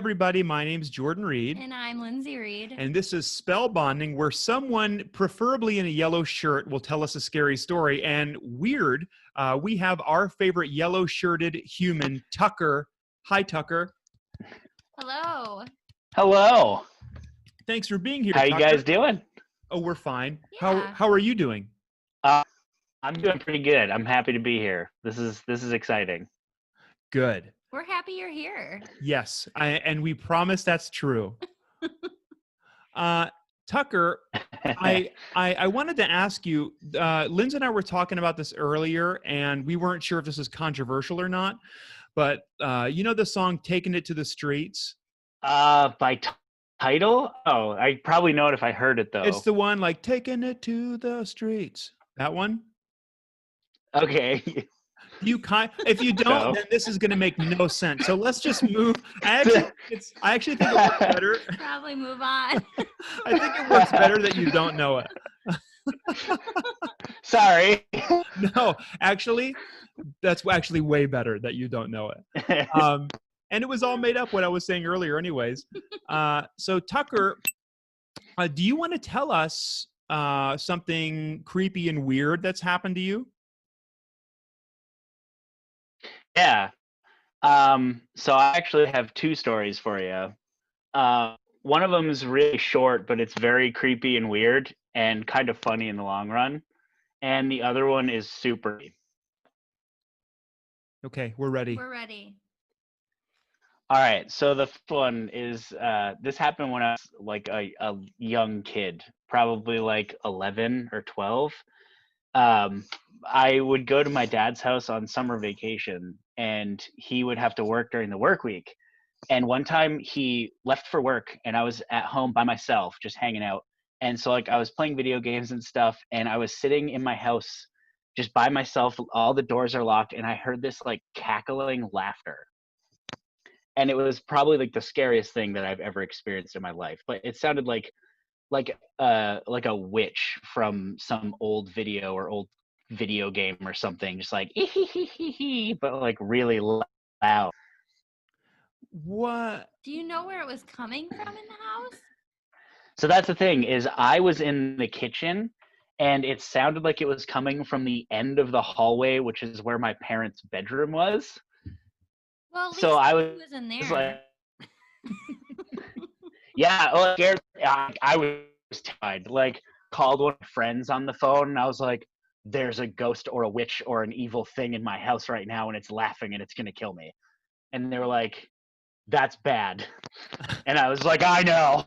everybody. My name's Jordan Reed. And I'm Lindsay Reed. And this is Spell Bonding, where someone, preferably in a yellow shirt, will tell us a scary story. And weird, we have our favorite yellow-shirted human, Tucker. Hi, Tucker. Hello. Hello. Thanks for being here, How Tucker. you guys doing? Oh, we're fine. Yeah. How are you doing? I'm doing pretty good. I'm happy to be here. This is exciting. Good. We're happy you're here. Yes, and we promise that's true. Tucker, I wanted to ask you, Lindsay and I were talking about this earlier, and we weren't sure if this is controversial or not, but you know the song Taking It to the Streets? By title? Oh, I probably know it if I heard it, though. It's the one like, taking it to the streets. That one? Okay. If you don't, No. then this is going to make no sense. So let's just move. I actually think it works better. Probably move on. I think it works better that you don't know it. Sorry. No, actually, that's actually way better that you don't know it. And it was all made up what I was saying earlier anyways. So Tucker, do you want to tell us something creepy and weird that's happened to you? Yeah. So I actually have two stories for you. One of them is really short, but it's very creepy and weird and kind of funny in the long run. And the other one is super. Okay, we're ready. We're ready. All right. So the first one is this happened when I was like a young kid, probably like 11 or 12. I would go to my dad's house on summer vacation, and he would have to work during the work week. And one time he left for work, and I was at home by myself, just hanging out. And so like I was playing video games and stuff, and I was sitting in my house just by myself. All the doors are locked, and I heard this like cackling laughter. And it was probably like the scariest thing that I've ever experienced in my life. But it sounded like a witch from some old video or old video game or something, just like but like really loud. What? Do you know where it was coming from in the house? So that's the thing, is I was in the kitchen, and it sounded like it was coming from the end of the hallway, which is where my parents' bedroom was. Well, at least So I he was was in there. like, yeah, well, scared. I was terrified. Like, called one of my friends on the phone, and I was like, "There's a ghost or a witch or an evil thing in my house right now, and it's laughing, and it's gonna kill me." And they were like, "That's bad." And I was like, "I know."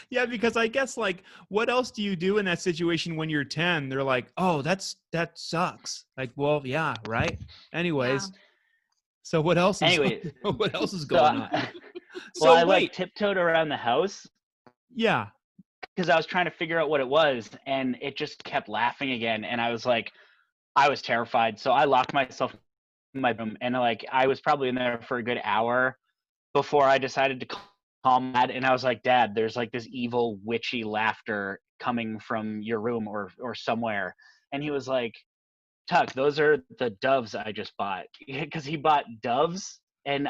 Yeah, because I guess like, what else do you do in that situation when you're 10? They're like, "Oh, that sucks." Like, well, yeah, right. Anyways, so what else is what else is going on? So well, I like tiptoed around the house. Yeah. Because I was trying to figure out what it was, and it just kept laughing again. And I was like, I was terrified. So I locked myself in my room, and like I was probably in there for a good hour before I decided to call Dad. And I was like, "Dad, there's like this evil witchy laughter coming from your room or somewhere." And he was like, "Tuck, those are the doves I just bought." Because he bought doves, and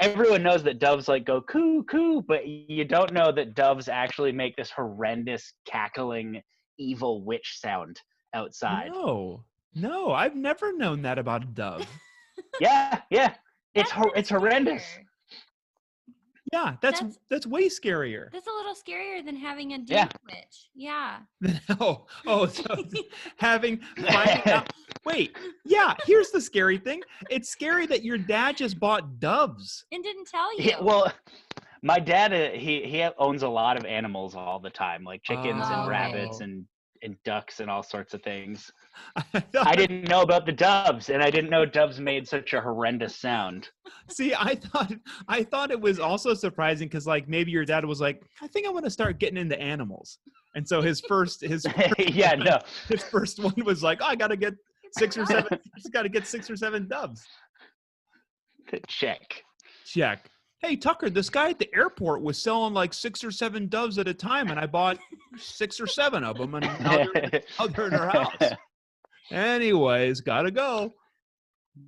everyone knows that doves like go coo coo, but you don't know that doves actually make this horrendous cackling evil witch sound outside. No, I've never known that about a dove. Yeah, it's horrendous. Yeah, that's way scarier. That's a little scarier than having a deep witch. Yeah. So finding out. Wait, yeah, here's the scary thing. It's scary that your dad just bought doves. And didn't tell you. Yeah, well, my dad, he owns a lot of animals all the time, like chickens and rabbits and ducks and all sorts of things. I didn't know about the doves, and I didn't know doves made such a horrendous sound. See, I thought it was also surprising because like maybe your dad was like, "I think I want to start getting into animals," and so his first yeah, no, his first one was like, "Oh, I gotta get 6 or 7. Just gotta get 6 or 7 doves." Check. Hey Tucker, this guy at the airport was selling like 6 or 7 doves at a time, and I bought 6 or 7 of them, and now they're in our house. Anyways, gotta go.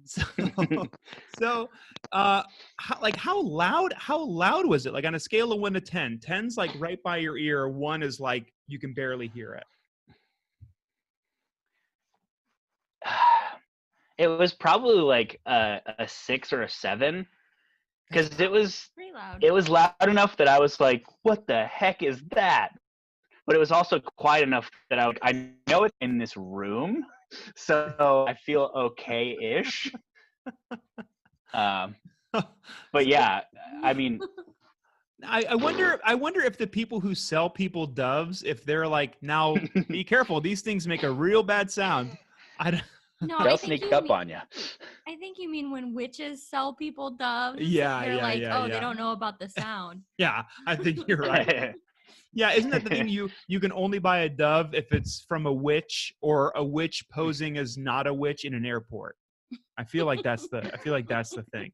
So, so how loud was it? Like on a scale of 1 to 10, 10's like right by your ear, 1 is like you can barely hear it. It was probably like a 6 or a 7, because Pretty loud. it was loud enough that I was like, "What the heck is that?" But it was also quiet enough that I know it's in this room, so I feel okay-ish. But yeah, I mean, I wonder if the people who sell people doves, if they're like, now be careful, these things make a real bad sound. I don't, No, they'll I think sneak you up mean, on you. I think you mean when witches sell people doves. Yeah, They're yeah, like, yeah, oh, yeah. they don't know about the sound. Yeah, I think you're right. Yeah, isn't that the thing? You can only buy a dove if it's from a witch or a witch posing as not a witch in an airport. I feel like that's the thing.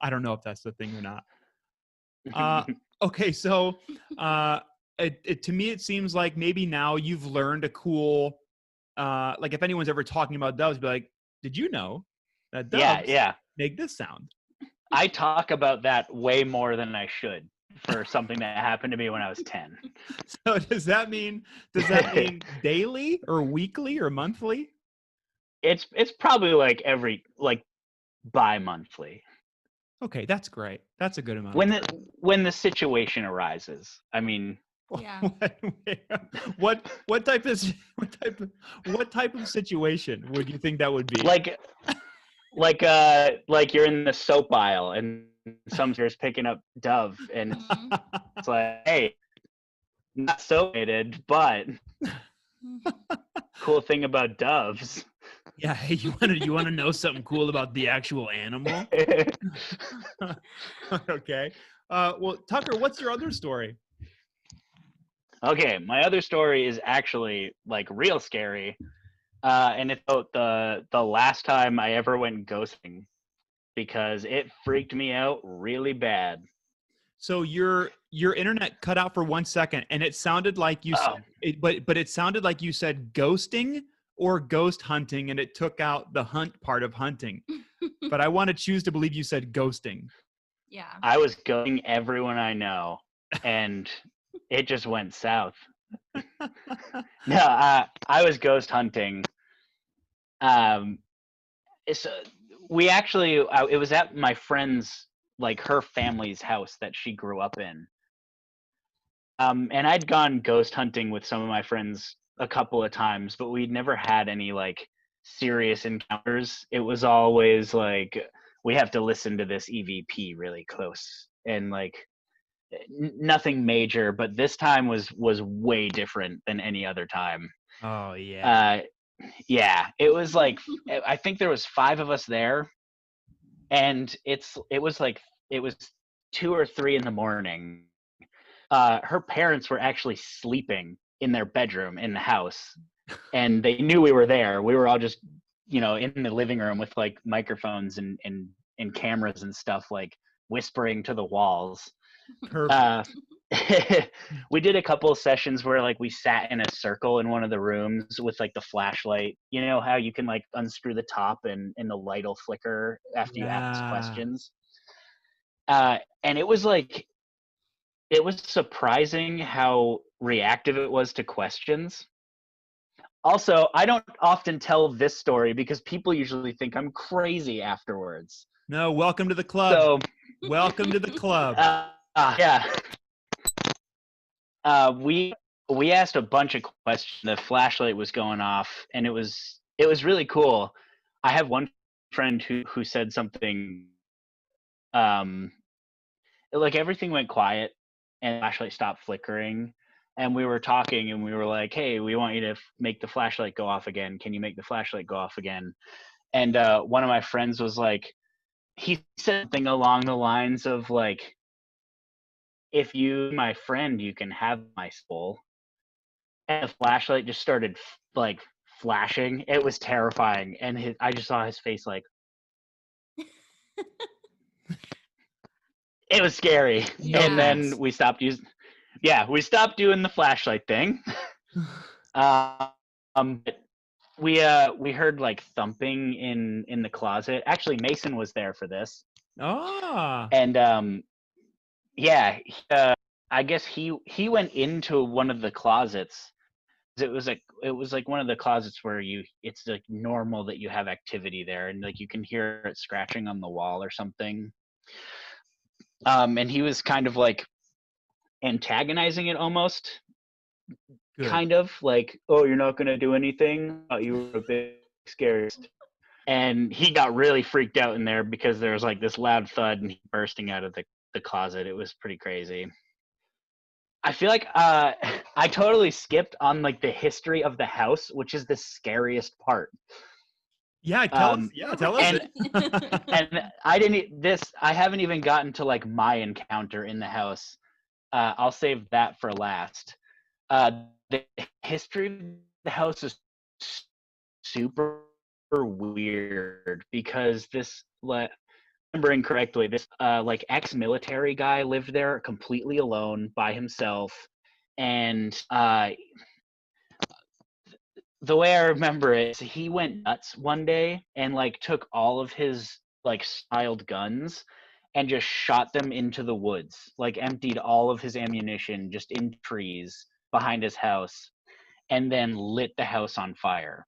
I don't know if that's the thing or not. Okay, so to me it seems like maybe now you've learned a cool like if anyone's ever talking about doves, be like, did you know that doves Yeah. make this sound? I talk about that way more than I should for something that happened to me when I was 10. So does that mean daily or weekly or monthly? It's probably like bi-monthly. Okay, that's great. That's a good amount When of time. when the situation arises. I mean, Yeah. what type of situation would you think that would be? like you're in the soap aisle and some guy's picking up Dove and Mhm. it's like, hey, not soapated, but cool thing about doves. Yeah, hey, you want to know something cool about the actual animal? Okay. Well, Tucker, what's your other story? Okay, my other story is actually like real scary, and it's about the last time I ever went ghosting, because it freaked me out really bad. So your internet cut out for 1 second, and it sounded like you Oh, said but it sounded like you said ghosting or ghost hunting, and it took out the hunt part of hunting. But I want to choose to believe you said ghosting. Yeah. I was ghosting everyone I know, and it just went south. No, I was ghost hunting. Um, it's we actually it was at my friend's, like her family's house that she grew up in. And I'd gone ghost hunting with some of my friends a couple of times, but we'd never had any like serious encounters. It was always like, we have to listen to this EVP really close, and like nothing major. But this time was way different than any other time. Oh yeah. Uh, yeah, it was like, I think there was 5 of us there, and it was 2 or 3 in the morning. Her parents were actually sleeping in their bedroom in the house, and they knew we were there. We were all just, in the living room with like microphones and cameras and stuff, like whispering to the walls. Perfect. We did a couple of sessions where like we sat in a circle in one of the rooms with like the flashlight. You know how you can like unscrew the top and the light will flicker after you ask Yeah. questions. And it was surprising how reactive it was to questions. Also, I don't often tell this story because people usually think I'm crazy afterwards. No, welcome to the club. So, Welcome to the club. yeah. We asked a bunch of questions. The flashlight was going off, and it was really cool. I have one friend who said something. Like everything went quiet, and the flashlight stopped flickering, and we were talking, and we were like, "Hey, we want you to make the flashlight go off again. Can you make the flashlight go off again?" And one of my friends was like, he said something along the lines of like, "If you, my friend, you can have my soul." And the flashlight just started like flashing. It was terrifying, and I just saw his face like, it was scary. No And thanks. then we stopped doing the flashlight thing. But we heard like thumping in the closet. Actually, Mason was there for this, Ah. and yeah, I guess he went into one of the closets. It was like one of the closets where it's like normal that you have activity there, and like you can hear it scratching on the wall or something. And he was kind of like antagonizing it almost, Good. kind of like, oh, you're not gonna do anything. Oh, you were a bit scared. And he got really freaked out in there because there was like this loud thud and he bursting out of the closet. It was pretty crazy. I feel like I totally skipped on like the history of the house, which is the scariest part. Yeah, tell us. Yeah, tell us. And I haven't even gotten to like my encounter in the house. I'll save that for last. The history of the house is super weird because remembering correctly, this like ex-military guy lived there completely alone by himself, and the way I remember it is he went nuts one day and like took all of his like styled guns and just shot them into the woods, like emptied all of his ammunition just in trees behind his house, and then lit the house on fire.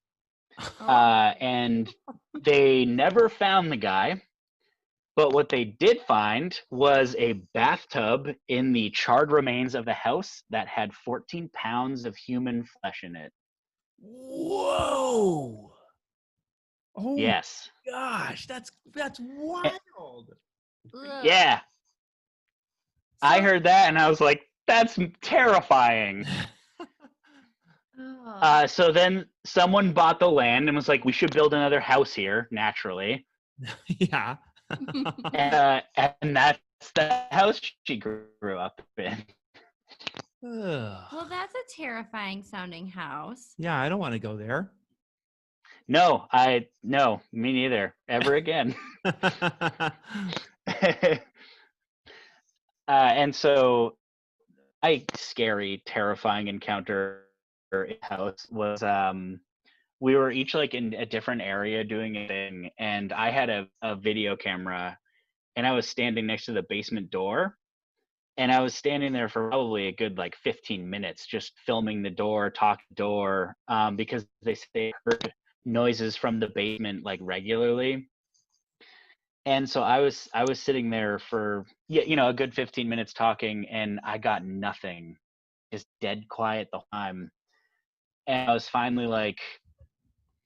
And they never found the guy, but what they did find was a bathtub in the charred remains of the house that had 14 pounds of human flesh in it. Whoa. Oh my Yes. gosh, that's wild. Ugh. Yeah. I So- heard that and I was like, that's terrifying. Ugh. So then someone bought the land and was like, we should build another house here, naturally. Yeah. And that's the house she grew up in. Ugh. Well, that's a terrifying sounding house. Yeah, I don't want to go there. No, me neither. Ever again. And so my scary, terrifying encounter in the house was we were each like in a different area doing a thing, and I had a video camera and I was standing next to the basement door, and I was standing there for probably a good like 15 minutes just filming the door, talking door, because they heard noises from the basement like regularly. And so I was sitting there for a good 15 minutes talking, and I got nothing, just dead quiet the whole time. And I was finally like,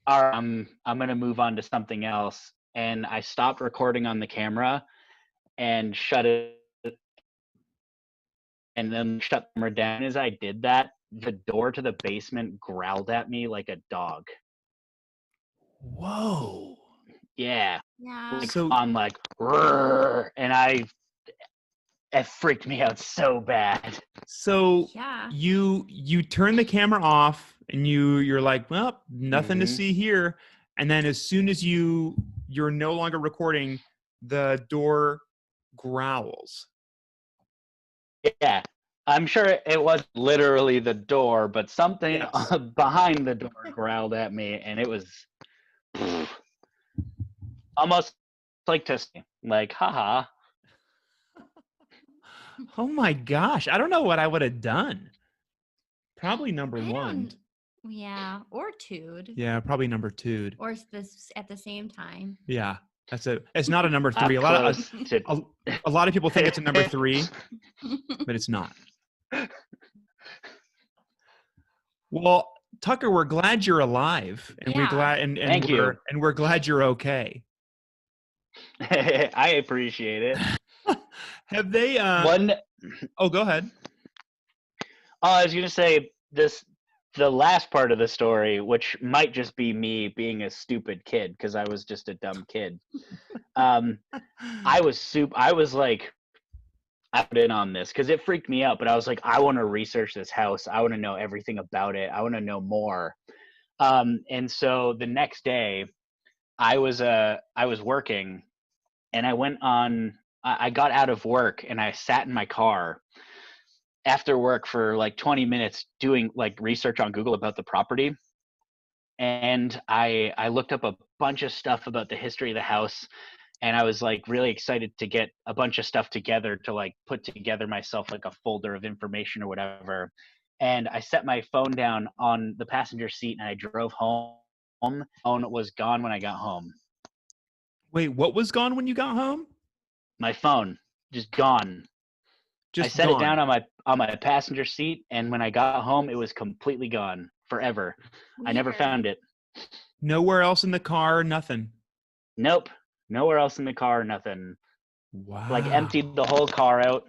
all right, I'm gonna move on to something else. And I stopped recording on the camera and shut it, and then shut the camera down. As I did that, the door to the basement growled at me like a dog. Whoa. Yeah, Yeah. like So on like, "Rrrr," and it freaked me out so bad. so Yeah. you turn the camera off and you're like, well, nothing to Mhm. see here. And then as soon as you're no longer recording, the door growls. Yeah, I'm sure it was literally the door, but something Yes. behind the door growled at me, and it was almost like to say, like, haha. Oh my gosh. I don't know what I would have done. Probably number I one. don't. Yeah. Or two'd. Yeah, probably number two. Or this at the same time. Yeah. That's it. It's not a number I'm three. close to. A lot of people think it's a number three, but it's not. Well, Tucker, we're glad you're alive, and we're Yeah. glad Thank you. we're glad you're okay. I appreciate it. Have they One, oh, go ahead. I was gonna say the last part of the story, which might just be me being a stupid kid because I was just a dumb kid. I was like, I put in on this because it freaked me out, but I was like, I want to research this house. I want to know everything about it. I want to know more. And so the next day, I was working, and I got out of work and I sat in my car after work for like 20 minutes doing like research on Google about the property. and I looked up a bunch of stuff about the history of the house, and I was like really excited to get a bunch of stuff together to like put together myself like a folder of information or whatever. And I set my phone down on the passenger seat and I drove home. Phone was gone when I got home. Wait, what was gone when you got home? My phone just gone. I Just set gone. it down on my passenger seat, and when I got home, it was completely gone forever. I never Weird. found it. Nowhere else in the car, nothing. Nope, nowhere else in the car, nothing. Wow. Like emptied the whole car out,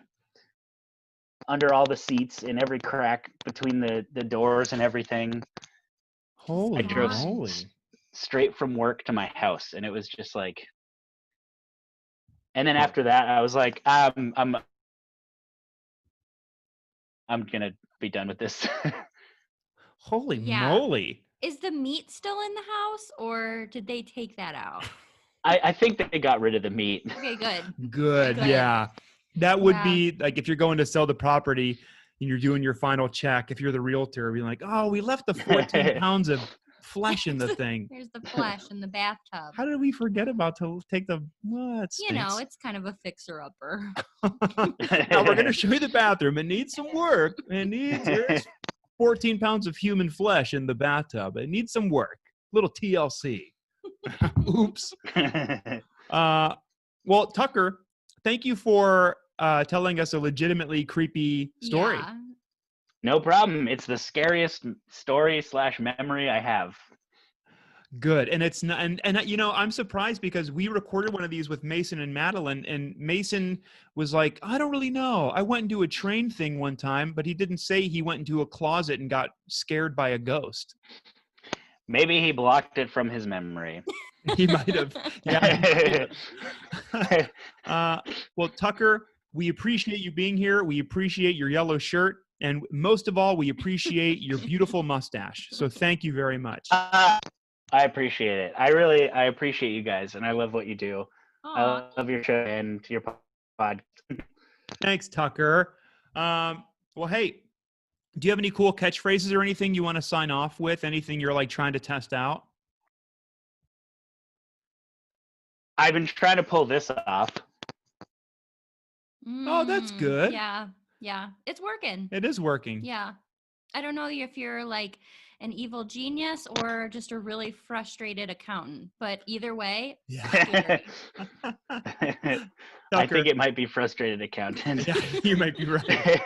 under all the seats, in every crack between the doors and everything. Holy I drove moly. straight from work to my house, and it was just like. And then after that, I was like, I'm gonna be done with this. Holy Yeah. moly. Is the meat still in the house, or did they take that out? I think they got rid of the meat. Okay, good. Good, Good. yeah. That would Yeah. be like if you're going to sell the property and you're doing your final check, if you're the realtor, be like, oh, we left the 14 pounds of flesh in the thing. There's the flesh in the bathtub. How did we forget about to take the, well, that You know, stinks. it's kind of a fixer-upper. Now we're going to show you the bathroom. It needs some work. There's 14 pounds of human flesh in the bathtub. It needs some work. Little TLC. Oops. Well, Tucker, thank you for telling us a legitimately creepy story. Yeah. No problem. It's the scariest story / memory I have. Good. And it's not, and you know, I'm surprised because we recorded one of these with Mason and Madeline, and Mason was like, I don't really know. I went into a train thing one time, but he didn't say he went into a closet and got scared by a ghost. Maybe he blocked it from his memory. He might have. Yeah. Well, Tucker, we appreciate you being here. We appreciate your yellow shirt. And most of all, we appreciate your beautiful mustache. So thank you very much. I appreciate it. I appreciate you guys, and I love what you do. Aw. I love your show and your pod. Thanks, Tucker. Well, hey, do you have any cool catchphrases or anything you want to sign off with? Anything you're like trying to test out? I've been trying to pull this off. Oh, that's good. Yeah. Yeah. It's working. It is working. Yeah. I don't know if you're like an evil genius or just a really frustrated accountant, but either way, Yeah. scary. I think it might be frustrated accountant. Yeah, you might be right.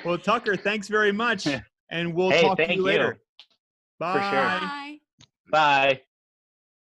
Well, Tucker, thanks very much. And we'll talk to you later. Bye. For sure. Bye. Bye.